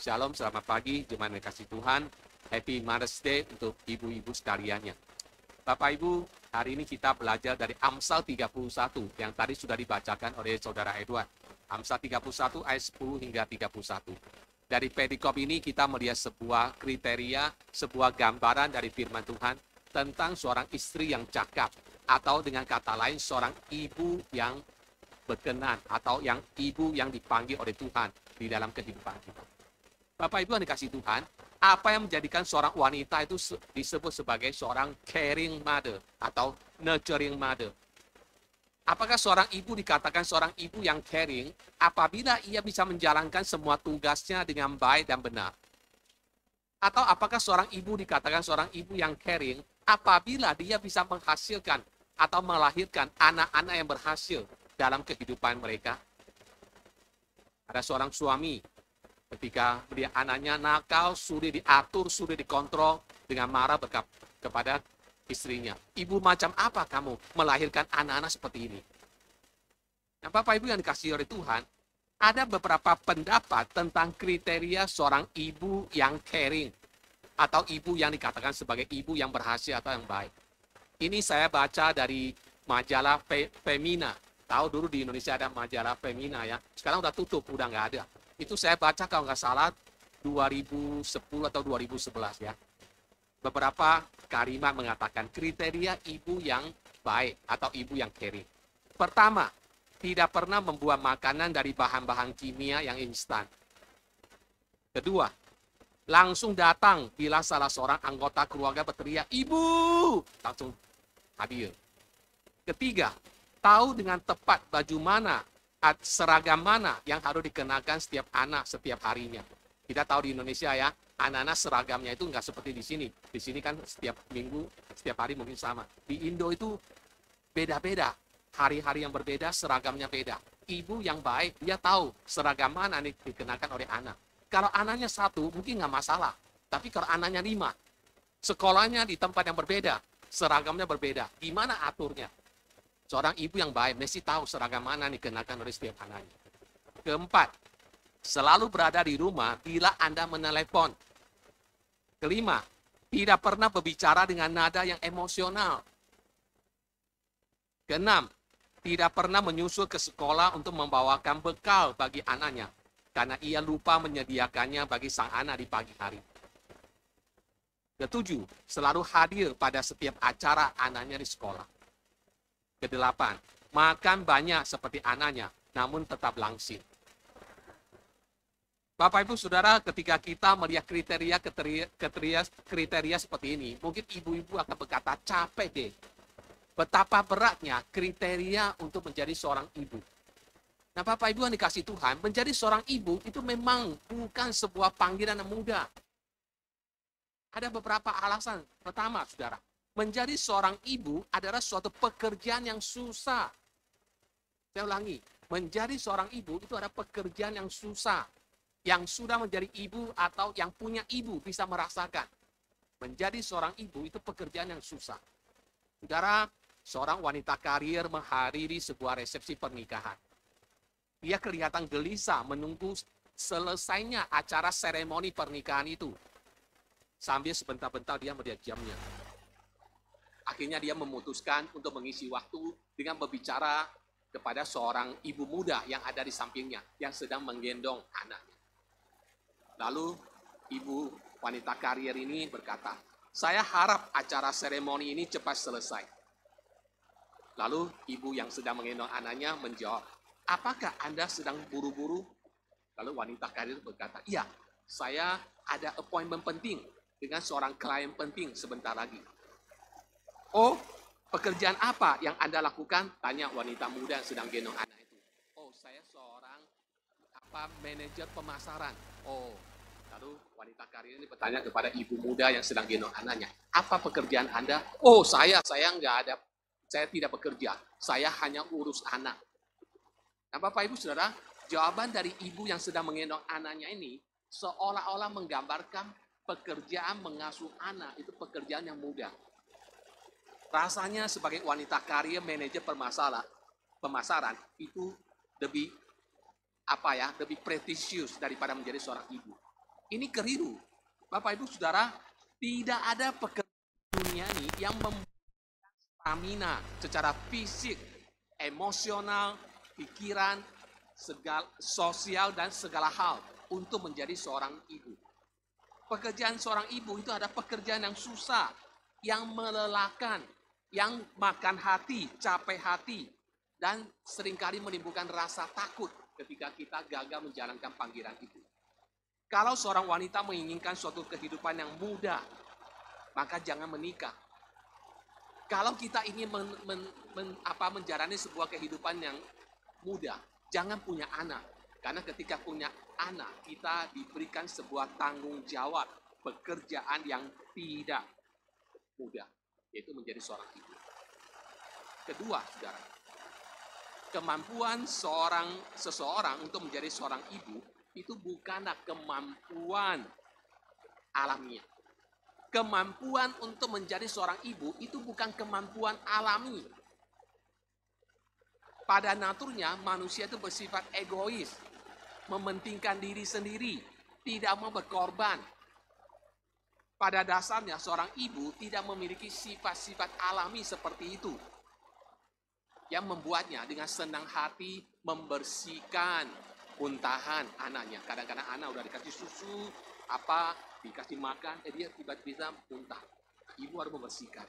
Shalom, selamat pagi, jemaat yang kasih Tuhan. Happy Mother's Day untuk ibu-ibu sekaliannya. Bapak Ibu, hari ini kita belajar dari Amsal 31 yang tadi sudah dibacakan oleh Saudara Edward. Amsal 31 ayat 10 hingga 31. Dari perikop ini kita melihat sebuah kriteria, sebuah gambaran dari firman Tuhan tentang seorang istri yang cakap, atau dengan kata lain seorang ibu yang berkenan, atau yang ibu yang dipanggil oleh Tuhan di dalam kehidupan kita. Bapak Ibu yang dikasih Tuhan, apa yang menjadikan seorang wanita itu disebut sebagai seorang caring mother atau nurturing mother? Apakah seorang ibu dikatakan seorang ibu yang caring apabila ia bisa menjalankan semua tugasnya dengan baik dan benar? Atau apakah seorang ibu dikatakan seorang ibu yang caring apabila dia bisa menghasilkan atau melahirkan anak-anak yang berhasil dalam kehidupan mereka? Ada seorang suami ketika melihat anaknya nakal, sulit diatur, sulit dikontrol, dengan marah kepada istrinya. Ibu macam apa kamu melahirkan anak-anak seperti ini? Nah, Bapak Ibu yang dikasihi oleh Tuhan, ada beberapa pendapat tentang kriteria seorang ibu yang caring, atau ibu yang dikatakan sebagai ibu yang berhasil atau yang baik. Ini saya baca dari majalah Femina. Tahu dulu di Indonesia ada majalah Femina ya. Sekarang udah tutup, udah nggak ada. Itu saya baca kalau nggak salah 2010 atau 2011 ya. Beberapa kalimat mengatakan kriteria ibu yang baik atau ibu yang caring. Pertama, tidak pernah membuat makanan dari bahan-bahan kimia yang instan. Kedua, langsung datang bila salah seorang anggota keluarga berteriak, "Ibu!" langsung hadir. Ketiga, tahu dengan tepat baju mana, seragam mana yang harus dikenakan setiap anak setiap harinya. Kita tahu di Indonesia ya, anak-anak seragamnya itu nggak seperti di sini. Di sini kan setiap minggu, setiap hari mungkin sama. Di Indo itu beda-beda. Hari-hari yang berbeda, seragamnya beda. Ibu yang baik, dia tahu seragam mana yang dikenakan oleh anak. Kalau anaknya satu, mungkin nggak masalah. Tapi kalau anaknya 5, sekolahnya di tempat yang berbeda, seragamnya berbeda. Gimana aturnya? Seorang ibu yang baik mesti tahu seragam mana dikenakan oleh setiap anaknya. Keempat, selalu berada di rumah bila Anda menelepon. Kelima, tidak pernah berbicara dengan nada yang emosional. Keenam, tidak pernah menyusul ke sekolah untuk membawakan bekal bagi anaknya, karena ia lupa menyediakannya bagi sang anak di pagi hari. Ketujuh, selalu hadir pada setiap acara anaknya di sekolah. Kedelapan, makan banyak seperti anaknya, namun tetap langsing. Bapak Ibu Saudara, ketika kita melihat kriteria seperti ini, mungkin ibu-ibu akan berkata, capek deh. Betapa beratnya kriteria untuk menjadi seorang ibu. Nah, Bapak Ibu yang dikasih Tuhan, menjadi seorang ibu itu memang bukan sebuah panggilan yang mudah. Ada beberapa alasan. Pertama, Saudara, menjadi seorang ibu adalah suatu pekerjaan yang susah. Saya ulangi, menjadi seorang ibu itu adalah pekerjaan yang susah. Yang sudah menjadi ibu atau yang punya ibu bisa merasakan. Menjadi seorang ibu itu pekerjaan yang susah. Saudara, seorang wanita karir menghadiri sebuah resepsi pernikahan. Dia kelihatan gelisah menunggu selesainya acara seremoni pernikahan itu. Sambil sebentar-bentar dia melihat jamnya. Akhirnya dia memutuskan untuk mengisi waktu dengan berbicara kepada seorang ibu muda yang ada di sampingnya, yang sedang menggendong anaknya. Lalu ibu wanita karir ini berkata, "Saya harap acara seremoni ini cepat selesai." Lalu ibu yang sedang menggendong anaknya menjawab, "Apakah Anda sedang buru-buru?" Lalu wanita karir berkata, "Iya, saya ada appointment penting dengan seorang klien penting sebentar lagi." "Oh, pekerjaan apa yang Anda lakukan?" tanya wanita muda yang sedang gendong anak itu. "Oh, saya seorang manajer pemasaran." Oh, lalu wanita karir ini bertanya kepada ibu muda yang sedang gendong anaknya, "Apa pekerjaan Anda?" "Oh, saya nggak ada, saya tidak bekerja, saya hanya urus anak." Nah, Bapak Ibu Saudara, jawaban dari ibu yang sedang menggendong anaknya ini seolah-olah menggambarkan pekerjaan mengasuh anak itu pekerjaan yang mudah. Rasanya sebagai wanita karir manajer pemasaran itu lebih lebih prestisius daripada menjadi seorang ibu. Ini keliru. Bapak Ibu Saudara, tidak ada pekerjaan dunia ini yang stamina secara fisik, emosional, pikiran, segala, sosial, dan segala hal untuk menjadi seorang ibu. Pekerjaan seorang ibu itu ada pekerjaan yang susah, yang melelahkan, yang makan hati, capek hati, dan seringkali menimbulkan rasa takut ketika kita gagal menjalankan panggilan itu. Kalau seorang wanita menginginkan suatu kehidupan yang mudah, maka jangan menikah. Kalau kita ingin menjalani sebuah kehidupan yang mudah, jangan punya anak. Karena ketika punya anak, kita diberikan sebuah tanggung jawab, pekerjaan yang tidak mudah, yaitu menjadi seorang ibu. Kedua, saudara, kemampuan seseorang untuk menjadi seorang ibu itu bukanlah kemampuan alamiah. Kemampuan untuk menjadi seorang ibu itu bukan kemampuan alami. Pada naturnya manusia itu bersifat egois, mementingkan diri sendiri, tidak mau berkorban. Pada dasarnya seorang ibu tidak memiliki sifat-sifat alami seperti itu, yang membuatnya dengan senang hati membersihkan muntahan anaknya. Kadang-kadang anak udah dikasih susu, dikasih makan, dia tiba-tiba muntah. Ibu harus membersihkan.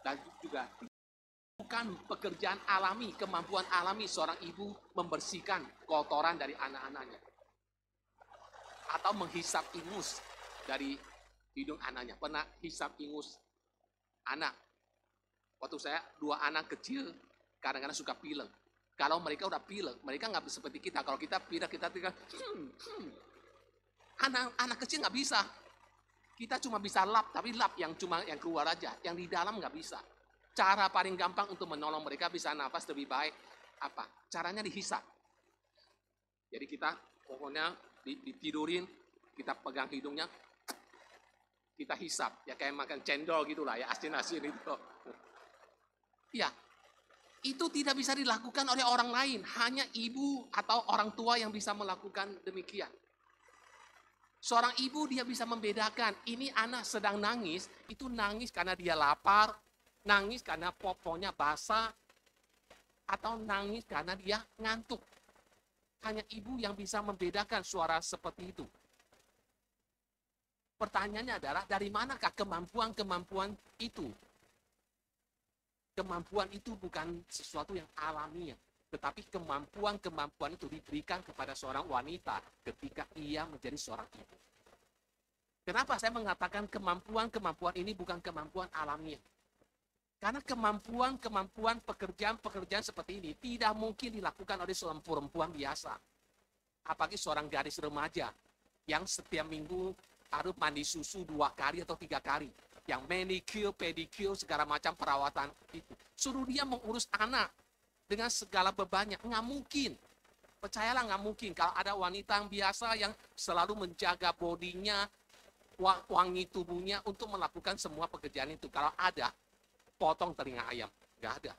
Dan juga bukan pekerjaan alami, kemampuan alami seorang ibu membersihkan kotoran dari anak-anaknya. Atau menghisap ingus dari hidung anaknya. Pernah hisap ingus anak? Waktu saya 2 anak kecil, kadang-kadang suka pilek. Kalau mereka udah pilek, mereka nggak seperti kita. Kalau kita pilek, kita tinggal Anak kecil nggak bisa. Kita cuma bisa lap, tapi lap yang keluar aja, yang di dalam nggak bisa. Cara paling gampang untuk menolong mereka bisa nafas lebih baik, caranya dihisap. Jadi kita pokoknya ditidurin, kita pegang hidungnya, kita hisap, ya kayak makan cendol gitulah ya, asin-asin itu. Ya, itu tidak bisa dilakukan oleh orang lain, hanya ibu atau orang tua yang bisa melakukan demikian. Seorang ibu dia bisa membedakan, ini anak sedang nangis, itu nangis karena dia lapar, nangis karena poponya basah, atau nangis karena dia ngantuk. Hanya ibu yang bisa membedakan suara seperti itu. Pertanyaannya adalah, dari manakah kemampuan-kemampuan itu? Kemampuan itu bukan sesuatu yang alamiah, tetapi kemampuan-kemampuan itu diberikan kepada seorang wanita ketika ia menjadi seorang ibu. Kenapa saya mengatakan kemampuan-kemampuan ini bukan kemampuan alamiah? Karena kemampuan-kemampuan pekerjaan-pekerjaan seperti ini tidak mungkin dilakukan oleh seorang perempuan biasa. Apalagi seorang gadis remaja yang setiap minggu harus mandi susu 2 kali atau 3 kali. Yang manicure, pedicure, segala macam perawatan itu. Suruh dia mengurus anak dengan segala bebannya. Nggak mungkin. Percayalah nggak mungkin. Kalau ada wanita yang biasa yang selalu menjaga bodinya, wangi tubuhnya untuk melakukan semua pekerjaan itu. Kalau ada, potong telinga ayam. Nggak ada.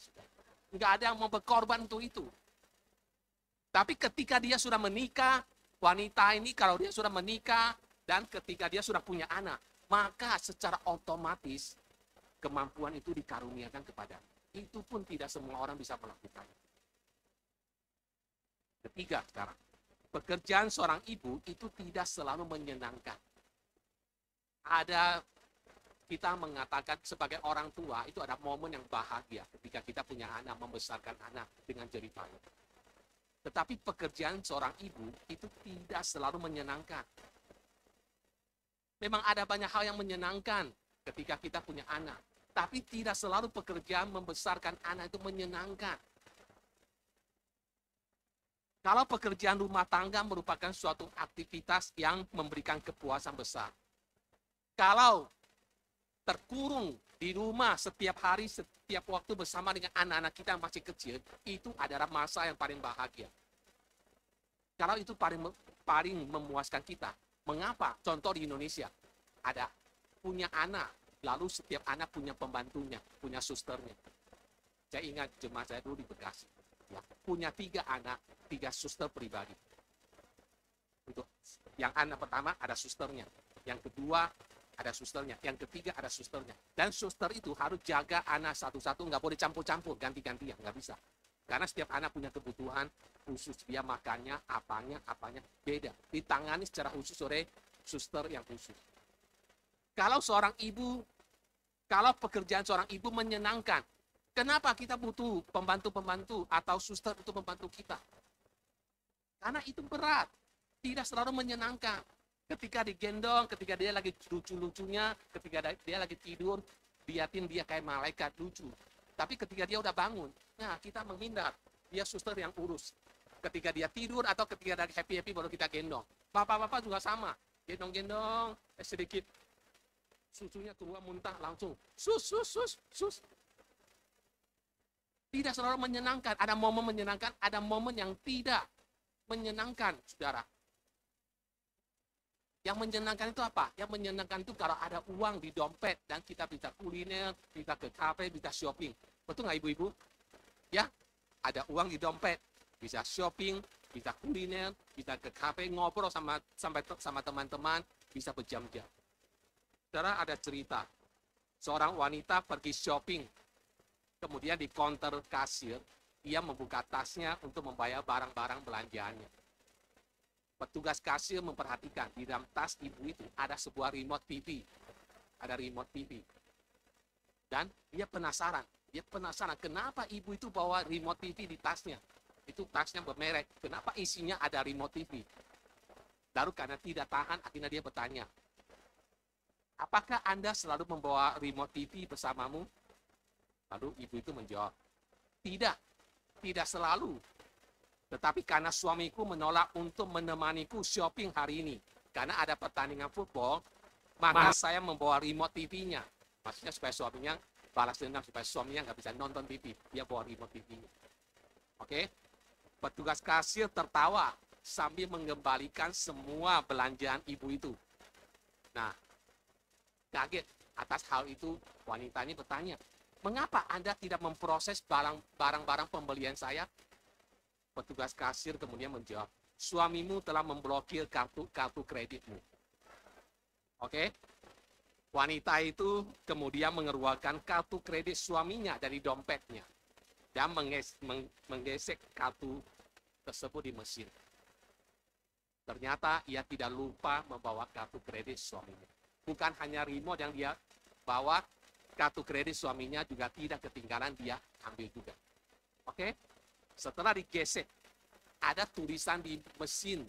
Nggak ada yang mau berkorban untuk itu. Tapi ketika dia sudah menikah, wanita ini kalau dia sudah menikah, dan ketika dia sudah punya anak, maka secara otomatis kemampuan itu dikaruniakan kepada. Itu pun tidak semua orang bisa melakukan. Ketiga sekarang, pekerjaan seorang ibu itu tidak selalu menyenangkan. Kita mengatakan sebagai orang tua itu ada momen yang bahagia ketika kita punya anak, membesarkan anak dengan jerih payah. Tetapi pekerjaan seorang ibu itu tidak selalu menyenangkan. Memang ada banyak hal yang menyenangkan ketika kita punya anak. Tapi tidak selalu pekerjaan membesarkan anak itu menyenangkan. Kalau pekerjaan rumah tangga merupakan suatu aktivitas yang memberikan kepuasan besar. Kalau terkurung di rumah setiap hari, setiap waktu bersama dengan anak-anak kita yang masih kecil, itu adalah masa yang paling bahagia. Kalau itu paling memuaskan kita. Mengapa? Contoh di Indonesia, ada punya anak, lalu setiap anak punya pembantunya, punya susternya. Saya ingat jemaat saya dulu di Bekasi, ya, punya 3 anak, 3 suster pribadi. Untuk Yang anak pertama ada susternya, yang kedua ada susternya, yang ketiga ada susternya. Dan suster itu harus jaga anak satu-satu, nggak boleh campur-campur, ganti-gantian, nggak bisa. Karena setiap anak punya kebutuhan khusus, dia makannya, apanya beda. Ditangani secara khusus oleh suster yang khusus. Kalau seorang ibu, kalau pekerjaan seorang ibu menyenangkan, kenapa kita butuh pembantu-pembantu atau suster untuk membantu kita? Karena itu berat, tidak selalu menyenangkan. Ketika digendong, ketika dia lagi lucu-lucunya, ketika dia lagi tidur, liatin dia kayak malaikat lucu. Tapi ketika dia udah bangun, nah kita menghindar. Dia suster yang urus. Ketika dia tidur atau ketika lagi happy-happy baru kita gendong. Bapak-bapak juga sama. Gendong-gendong, sedikit susunya keluar muntah langsung. Sus. Tidak selalu menyenangkan. Ada momen menyenangkan, ada momen yang tidak menyenangkan, saudara. Yang menyenangkan itu apa? Yang menyenangkan itu kalau ada uang di dompet dan kita bisa kuliner, bisa ke kafe, bisa shopping. Betul nggak ibu-ibu? Ya, ada uang di dompet, bisa shopping, bisa kuliner, bisa ke kafe, ngobrol sama teman-teman, bisa berjam-jam. Saudara, ada cerita. Seorang wanita pergi shopping, kemudian di counter kasir, dia membuka tasnya untuk membayar barang-barang belanjaannya. Petugas kasir memperhatikan di dalam tas ibu itu ada sebuah remote TV. Ada remote TV. Dan dia penasaran kenapa ibu itu bawa remote TV di tasnya. Itu tasnya bermerek. Kenapa isinya ada remote TV? Lalu karena tidak tahan, akhirnya dia bertanya, apakah Anda selalu membawa remote TV bersamamu? Lalu ibu itu menjawab, tidak selalu. Tetapi karena suamiku menolak untuk menemaniku shopping hari ini, karena ada pertandingan football, maka saya membawa remote TV-nya. Maksudnya supaya suaminya balas dendam, supaya suaminya nggak bisa nonton TV. Dia bawa remote TV-nya. Oke? Petugas kasir tertawa sambil mengembalikan semua belanjaan ibu itu. Nah, kaget atas hal itu, wanita ini bertanya, mengapa Anda tidak memproses barang-barang pembelian saya? Petugas kasir kemudian menjawab, suamimu telah memblokir kartu kreditmu. Oke? Wanita itu kemudian mengeluarkan kartu kredit suaminya dari dompetnya dan menggesek kartu tersebut di mesin. Ternyata ia tidak lupa membawa kartu kredit suaminya. Bukan hanya remote yang dia bawa, kartu kredit suaminya juga tidak ketinggalan, dia ambil juga. Oke? Setelah digesek, ada tulisan di mesin,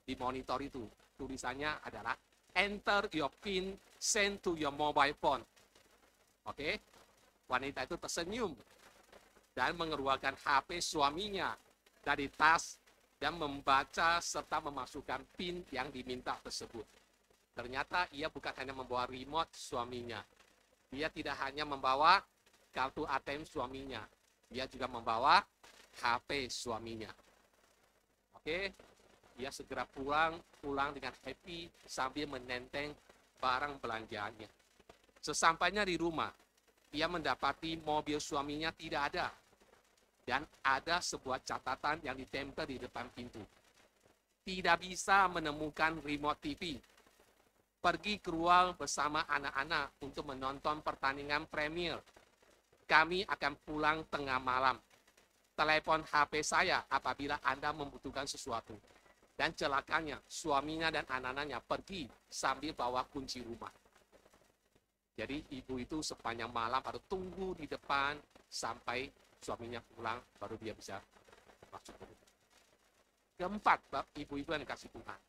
di monitor itu. Tulisannya adalah, enter your PIN, send to your mobile phone. Oke? Wanita itu tersenyum dan mengeluarkan HP suaminya dari tas dan membaca serta memasukkan PIN yang diminta tersebut. Ternyata ia bukan hanya membawa remote suaminya. Dia tidak hanya membawa kartu ATM suaminya. Dia juga membawa HP suaminya. Oke, dia segera pulang dengan happy sambil menenteng barang belanjaannya. Sesampainya di rumah, ia mendapati mobil suaminya tidak ada. Dan ada sebuah catatan yang ditempel di depan pintu. Tidak bisa menemukan remote TV. Pergi keluar bersama anak-anak untuk menonton pertandingan Premier. Kami akan pulang tengah malam. Telepon HP saya apabila Anda membutuhkan sesuatu. Dan celakanya, suaminya dan anak-anaknya pergi sambil bawa kunci rumah. Jadi ibu itu sepanjang malam harus tunggu di depan sampai suaminya pulang, baru dia bisa masuk ke rumah. Keempat, ibu-ibu yang dikasih Tuhan.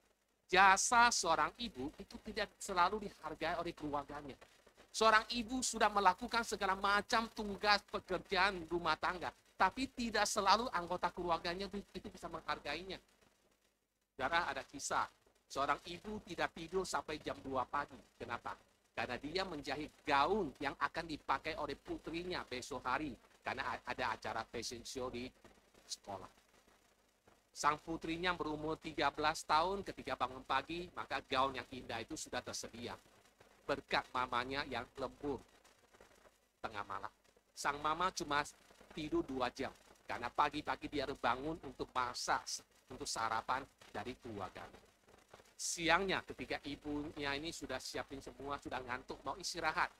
Jasa seorang ibu itu tidak selalu dihargai oleh keluarganya. Seorang ibu sudah melakukan segala macam tugas pekerjaan rumah tangga, tapi tidak selalu anggota keluarganya itu bisa menghargainya. Saudara, ada kisah, seorang ibu tidak tidur sampai jam 2 pagi. Kenapa? Karena dia menjahit gaun yang akan dipakai oleh putrinya besok hari, karena ada acara fashion show di sekolah. Sang putrinya berumur 13 tahun, ketika bangun pagi, maka gaun yang indah itu sudah tersedia. Berkat mamanya yang lembur tengah malam. Sang mama cuma tidur 2 jam, karena pagi-pagi dia harus bangun untuk masak, untuk sarapan dari keluarganya. Siangnya ketika ibunya ini sudah siapin semua, sudah ngantuk, mau istirahat,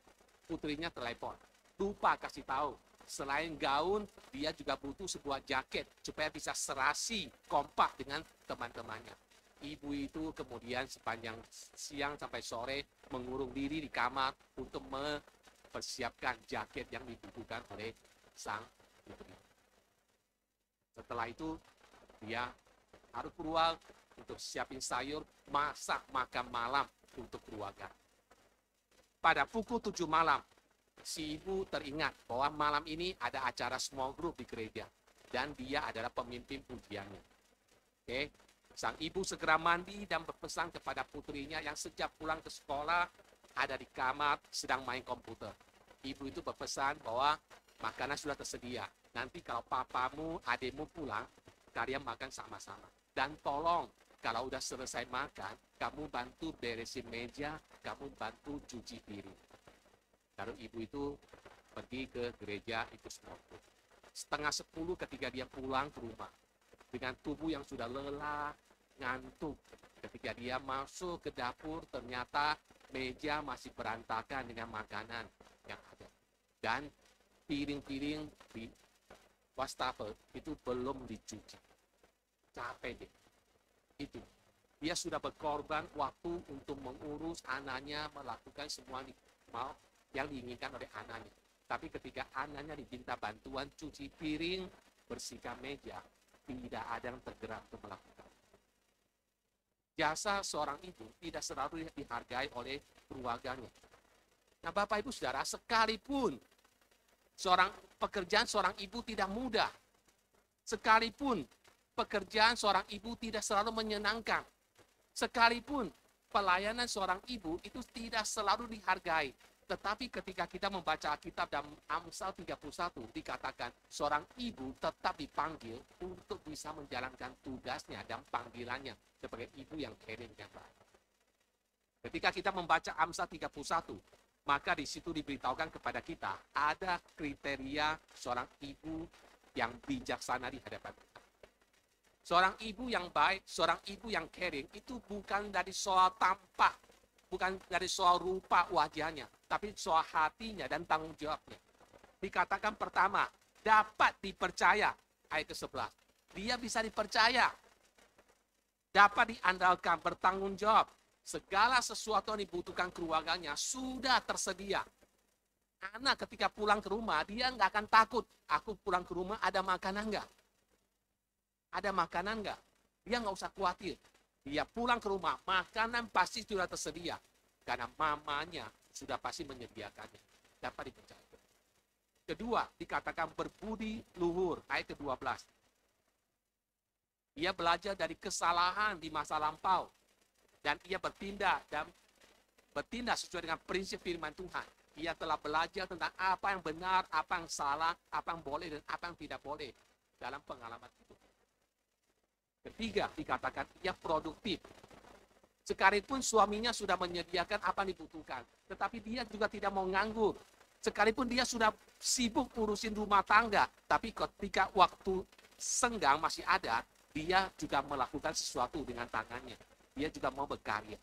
putrinya telepon. Lupa kasih tahu, selain gaun, dia juga butuh sebuah jaket supaya bisa serasi, kompak dengan teman-temannya. Ibu itu kemudian sepanjang siang sampai sore mengurung diri di kamar untuk mempersiapkan jaket yang dibutuhkan oleh sang putri. Setelah itu, dia harus keluar untuk siapin sayur, masak makan malam untuk keluarga. Pada pukul 7 malam, si ibu teringat bahwa malam ini ada acara small group di gereja. Dan dia adalah pemimpin pujiannya. Oke, sang ibu segera mandi dan berpesan kepada putrinya yang sejak pulang ke sekolah ada di kamar sedang main komputer. Ibu itu berpesan bahwa makanan sudah tersedia. Nanti kalau papamu, adikmu pulang, kalian makan sama-sama. Dan tolong, kalau udah selesai makan, kamu bantu beresin meja, kamu bantu cuci piring. Lalu ibu itu pergi ke gereja ikut small group. 9:30 ketika dia pulang ke rumah, dengan tubuh yang sudah lelah, ngantuk. Ketika dia masuk ke dapur, ternyata meja masih berantakan dengan makanan yang ada. Dan piring-piring di wastafel itu belum dicuci. Capek deh. Itu. Dia sudah berkorban waktu untuk mengurus anaknya, melakukan semua yang diinginkan oleh anaknya. Tapi ketika anaknya diminta bantuan cuci piring, bersihkan meja, tidak ada yang tergerak untuk melakukan. Jasa seorang ibu tidak selalu dihargai oleh keluarganya. Nah, Bapak Ibu Saudara, sekalipun pekerjaan seorang ibu tidak mudah, sekalipun pekerjaan seorang ibu tidak selalu menyenangkan, sekalipun pelayanan seorang ibu itu tidak selalu dihargai, tetapi ketika kita membaca Alkitab dalam Amsal 31 dikatakan seorang ibu tetap dipanggil untuk bisa menjalankan tugasnya dan panggilannya sebagai ibu yang caring yang baik. Ketika kita membaca Amsal 31, maka di situ diberitahukan kepada kita ada kriteria seorang ibu yang bijaksana di hadapan kita. Seorang ibu yang baik, seorang ibu yang caring itu bukan dari soal tampak, bukan dari soal rupa wajahnya, tapi soal hatinya dan tanggung jawabnya. Dikatakan pertama, dapat dipercaya, ayat ke-11. Dia bisa dipercaya, dapat diandalkan, bertanggung jawab. Segala sesuatu yang dibutuhkan keluarganya sudah tersedia. Anak ketika pulang ke rumah, dia nggak akan takut, aku pulang ke rumah ada makanan nggak? Ada makanan nggak? Dia nggak usah khawatir. Dia pulang ke rumah, makanan pasti sudah tersedia. Karena mamanya sudah pasti menyediakannya. Dapat dipercaya. Kedua, dikatakan berbudi luhur. Ayat ke-12. Ia belajar dari kesalahan di masa lampau. Dan ia bertindak sesuai dengan prinsip firman Tuhan. Ia telah belajar tentang apa yang benar, apa yang salah, apa yang boleh, dan apa yang tidak boleh dalam pengalaman hidup. Ketiga, dikatakan ia produktif. Sekalipun suaminya sudah menyediakan apa yang dibutuhkan, tetapi dia juga tidak mau nganggur. Sekalipun dia sudah sibuk urusin rumah tangga, tapi ketika waktu senggang masih ada, dia juga melakukan sesuatu dengan tangannya. Dia juga mau berkarya.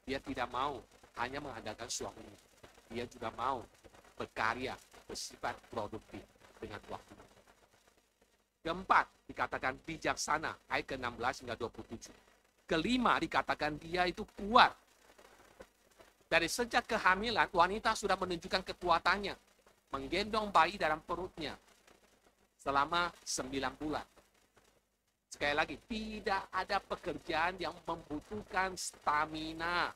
Dia tidak mau hanya mengandalkan suaminya. Dia juga mau berkarya, bersifat produktif dengan waktu. Keempat, dikatakan bijaksana, ayat ke-16 hingga 27. Kelima, dikatakan dia itu kuat. Dari sejak kehamilan, wanita sudah menunjukkan kekuatannya, menggendong bayi dalam perutnya selama 9 bulan. Sekali lagi, tidak ada pekerjaan yang membutuhkan stamina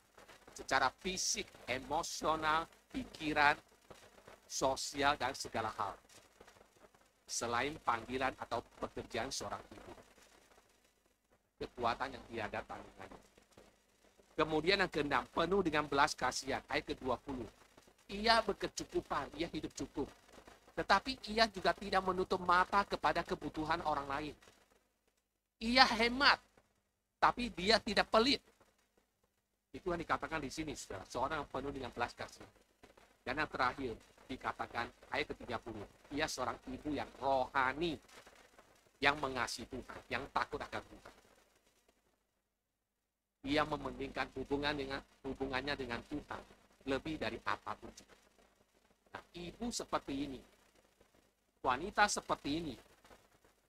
secara fisik, emosional, pikiran, sosial, dan segala hal. Selain panggilan atau pekerjaan seorang ibu. Kekuatan yang tidak ada tandingannya. Kemudian yang keenam, penuh dengan belas kasihan. Ayat ke-20. Ia berkecukupan, ia hidup cukup. Tetapi ia juga tidak menutup mata kepada kebutuhan orang lain. Ia hemat, tapi dia tidak pelit. Itu yang dikatakan di sini, saudara. Seorang yang penuh dengan belas kasihan. Dan yang terakhir, dikatakan ayat ke-30. Ia seorang ibu yang rohani, yang mengasihi Tuhan, yang takut akan Tuhan. Ia mementingkan hubungannya dengan Tuhan lebih dari apapun juga. Nah, ibu seperti ini, wanita seperti ini,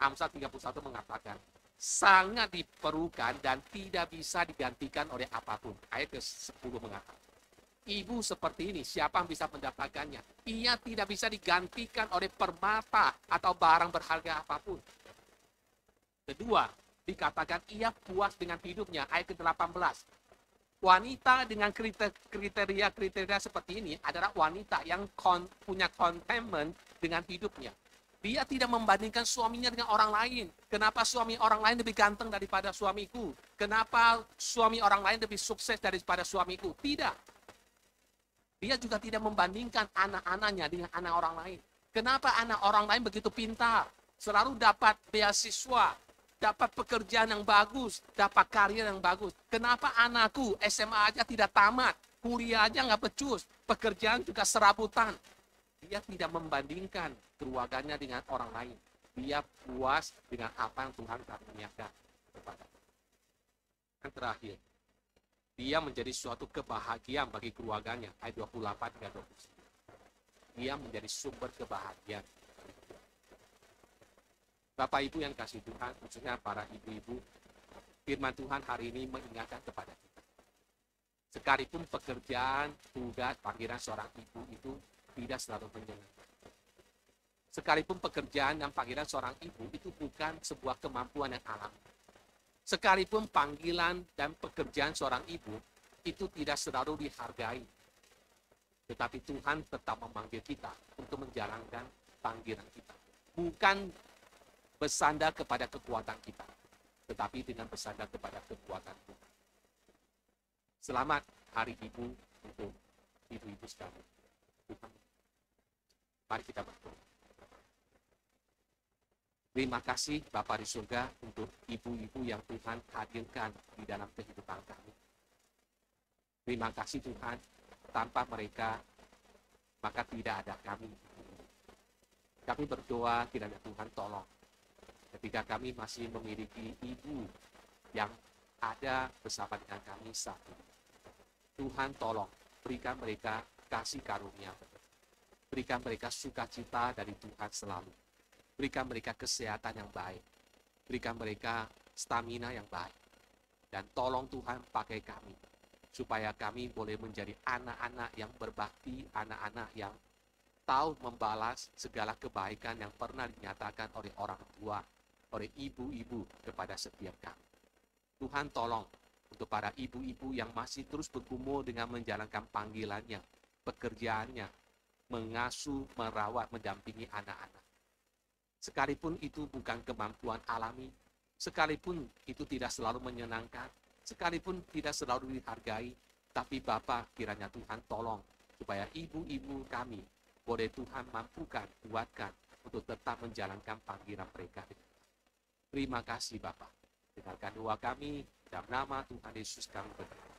Amsal 31 mengatakan, sangat diperlukan dan tidak bisa digantikan oleh apapun. Ayat ke-10 mengatakan, ibu seperti ini, siapa yang bisa mendapatkannya? Ia tidak bisa digantikan oleh permata atau barang berharga apapun. Kedua, dikatakan ia puas dengan hidupnya. Ayat ke-18. Wanita dengan kriteria seperti ini adalah wanita yang punya contentment dengan hidupnya. Dia tidak membandingkan suaminya dengan orang lain. Kenapa suami orang lain lebih ganteng daripada suamiku? Kenapa suami orang lain lebih sukses daripada suamiku? Tidak. Dia juga tidak membandingkan anak-anaknya dengan anak orang lain. Kenapa anak orang lain begitu pintar? Selalu dapat beasiswa, dapat pekerjaan yang bagus, dapat karir yang bagus. Kenapa anakku SMA aja tidak tamat, kuliah aja nggak becus, pekerjaan juga serabutan. Dia tidak membandingkan keluarganya dengan orang lain. Dia puas dengan apa yang Tuhan karuniakan kepada. Yang terakhir, dia menjadi suatu kebahagiaan bagi keluarganya. Ayat 28 hingga 29. Dia menjadi sumber kebahagiaan. Bapak Ibu yang kasih Tuhan, khususnya para ibu-ibu, firman Tuhan hari ini mengingatkan kepada kita. Sekalipun pekerjaan, tugas, panggilan seorang ibu itu tidak selalu menyenangkan. Sekalipun pekerjaan dan panggilan seorang ibu itu bukan sebuah kemampuan yang alami. Sekalipun panggilan dan pekerjaan seorang ibu itu tidak selalu dihargai. Tetapi Tuhan tetap memanggil kita untuk menjalankan panggilan kita. Bukan bersandar kepada kekuatan kita, tetapi dengan bersandar kepada kekuatan Tuhan. Selamat Hari Ibu untuk ibu-ibu sekalian. Mari kita berdoa. Terima kasih Bapa di surga untuk ibu-ibu yang Tuhan hadirkan di dalam kehidupan kami. Terima kasih Tuhan, tanpa mereka maka tidak ada kami. Kami berdoa kiranya Tuhan tolong. Ketika kami masih memiliki ibu yang ada bersama dengan kami saat ini. Tuhan tolong berikan mereka kasih karunia. Berikan mereka sukacita dari Tuhan selalu. Berikan mereka kesehatan yang baik. Berikan mereka stamina yang baik. Dan tolong Tuhan pakai kami. Supaya kami boleh menjadi anak-anak yang berbakti, anak-anak yang tahu membalas segala kebaikan yang pernah dinyatakan oleh orang tua, oleh ibu-ibu kepada setiap kami. Tuhan tolong untuk para ibu-ibu yang masih terus bergumul dengan menjalankan panggilannya, pekerjaannya, mengasuh, merawat, mendampingi anak-anak. Sekalipun itu bukan kemampuan alami, sekalipun itu tidak selalu menyenangkan, sekalipun tidak selalu dihargai, tapi Bapa kiranya Tuhan tolong supaya ibu-ibu kami boleh Tuhan mampukan, kuatkan untuk tetap menjalankan panggilan mereka. Terima kasih Bapa. Dengarkan doa kami dalam nama Tuhan Yesus kami berdoa.